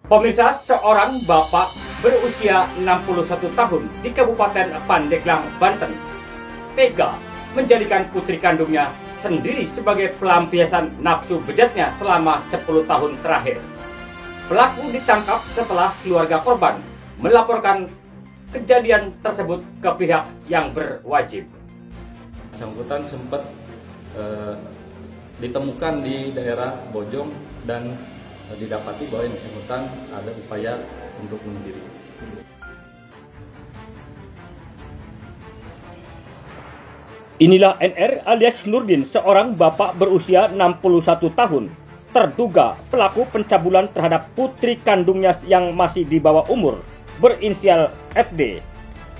Pemirsa, seorang bapak berusia 61 tahun di Kabupaten Pandeglang, Banten, tega menjadikan putri kandungnya sendiri sebagai pelampiasan nafsu bejatnya selama 10 tahun terakhir. Pelaku ditangkap setelah keluarga korban melaporkan kejadian tersebut ke pihak yang berwajib. Bersangkutan sempat ditemukan di daerah Bojong dan didapati bahwa yang bersangkutan ada upaya untuk bunuh diri. Inilah NR alias Nurdin, seorang bapak berusia 61 tahun, terduga pelaku pencabulan terhadap putri kandungnya yang masih di bawah umur, berinisial FD,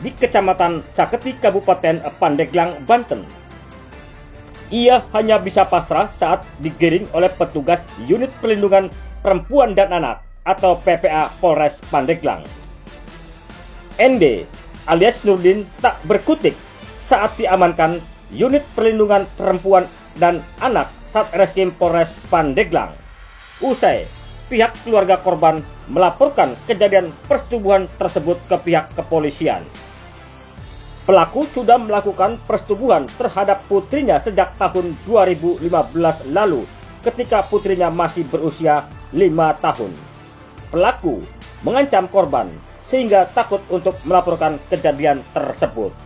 di Kecamatan Saketi, Kabupaten Pandeglang, Banten. Ia hanya bisa pasrah saat digiring oleh petugas Unit Perlindungan Perempuan dan Anak atau PPA Polres Pandeglang. ND alias Nurdin tak berkutik saat diamankan Unit Perlindungan Perempuan dan Anak Satreskrim Polres Pandeglang. Usai pihak keluarga korban melaporkan kejadian persetubuhan tersebut ke pihak kepolisian. Pelaku sudah melakukan persetubuhan terhadap putrinya sejak tahun 2015 lalu ketika putrinya masih berusia 5 tahun. Pelaku mengancam korban sehingga takut untuk melaporkan kejadian tersebut.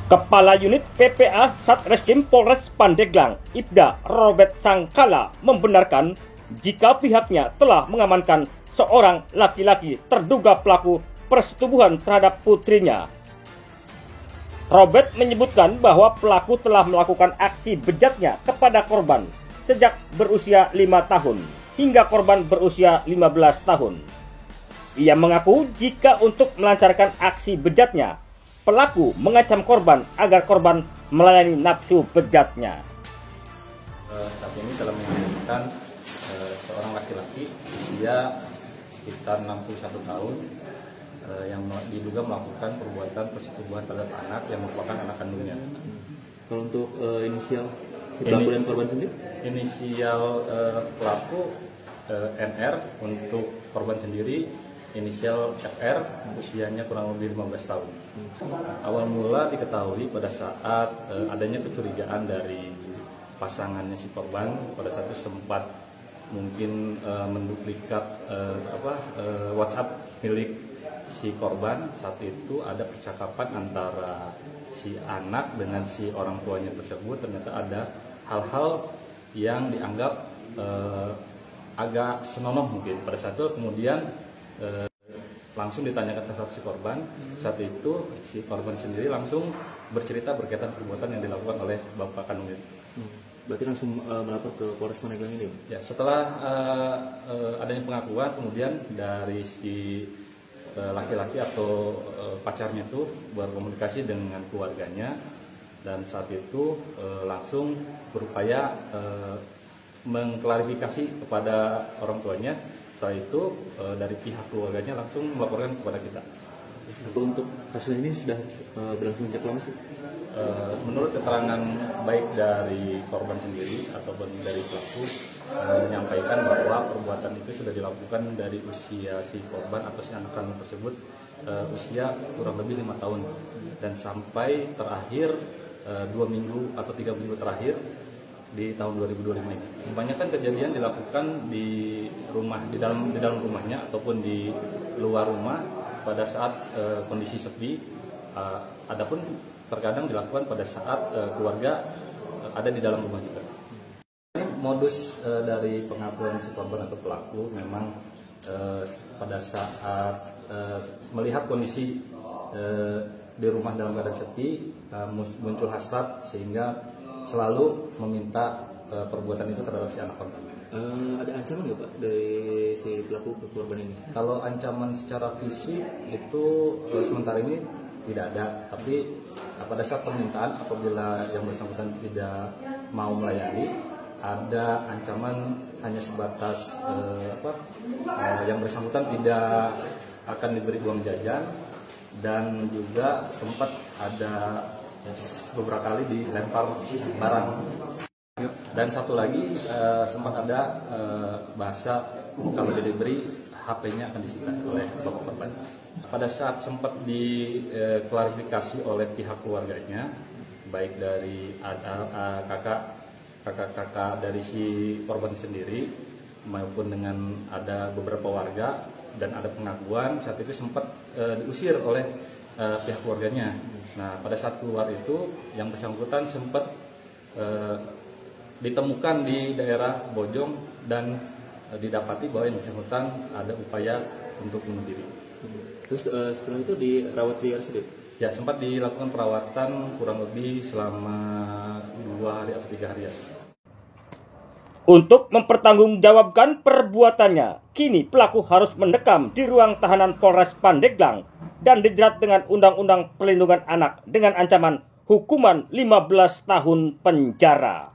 Kepala Unit PPA Satreskrim Polres Pandeglang, Ibda Robert Sangkala, membenarkan jika pihaknya telah mengamankan seorang laki-laki terduga pelaku persetubuhan terhadap putrinya. Robert menyebutkan bahwa pelaku telah melakukan aksi bejatnya kepada korban sejak berusia 5 tahun hingga korban berusia 15 tahun. Ia mengaku jika untuk melancarkan aksi bejatnya, pelaku mengancam korban agar korban melayani nafsu bejatnya. Saat ini telah mengamankan seorang laki-laki usia sekitar 61 tahun yang diduga melakukan perbuatan persetubuhan terhadap anak yang merupakan anak kandungnya. Kalau untuk inisial si pelaku dan korban sendiri? Inisial pelaku NR, untuk korban sendiri inisial FR, usianya kurang lebih 15 tahun. Awal mula diketahui pada saat adanya kecurigaan dari pasangannya si korban, pada saat itu sempat mungkin menduplikat WhatsApp milik si korban. Saat itu ada percakapan antara si anak dengan si orang tuanya tersebut. Ternyata ada hal-hal yang dianggap agak senonoh mungkin. Pada saat itu kemudian langsung ditanyakan terhadap si korban. Saat itu si korban sendiri langsung bercerita berkaitan perbuatan yang dilakukan oleh bapak kandungnya. Berarti langsung melapor ke Polres Pandeglang ini? Ya, setelah adanya pengakuan, kemudian dari si laki-laki atau pacarnya itu berkomunikasi dengan keluarganya, dan saat itu langsung berupaya mengklarifikasi kepada orang tuanya. Setelah itu dari pihak keluarganya langsung melaporkan kepada kita. Untuk kasus ini sudah berlangsung sejak lama sih? Menurut keterangan baik dari korban sendiri ataupun dari pelaku, menyampaikan bahwa perbuatan itu sudah dilakukan dari usia si korban atau si anak kandung tersebut usia kurang lebih 5 tahun, dan sampai terakhir 2 minggu atau 3 minggu terakhir di tahun 2025 ini. Kebanyakan kejadian dilakukan di rumah, di dalam rumahnya ataupun di luar rumah pada saat kondisi sepi. Adapun terkadang dilakukan pada saat keluarga ada di dalam rumah juga. Ini modus dari pengakuan si korban atau pelaku memang pada saat melihat kondisi di rumah dalam keadaan sepi, muncul hasrat sehingga selalu meminta perbuatan itu terhadap si anak korban. Ada ancaman nggak Pak dari si pelaku ke korban ini? Kalau ancaman secara fisik itu sementara ini tidak ada, tapi pada saat permintaan apabila yang bersangkutan tidak mau melayani, ada ancaman hanya sebatas yang bersangkutan tidak akan diberi uang jajan, dan juga sempat ada beberapa kali dilempar barang. Dan satu lagi sempat ada bahasa kalau diberi HP-nya akan disita oleh bapak korban. Pada saat sempat diklarifikasi oleh pihak keluarganya, baik dari kakak dari si korban sendiri maupun dengan ada beberapa warga dan ada pengakuan saat itu sempat diusir oleh pihak keluarganya. Nah, pada saat keluar itu yang bersangkutan sempat ditemukan di daerah Bojong dan didapati bahwa yang bersangkutan ada upaya untuk bunuh diri. Terus setelah itu dirawat di RSUD? Ya, sempat dilakukan perawatan kurang lebih selama 2 hari atau 3 hari. Untuk mempertanggungjawabkan perbuatannya, kini pelaku harus mendekam di ruang tahanan Polres Pandeglang dan dijerat dengan Undang-Undang Perlindungan Anak dengan ancaman hukuman 15 tahun penjara.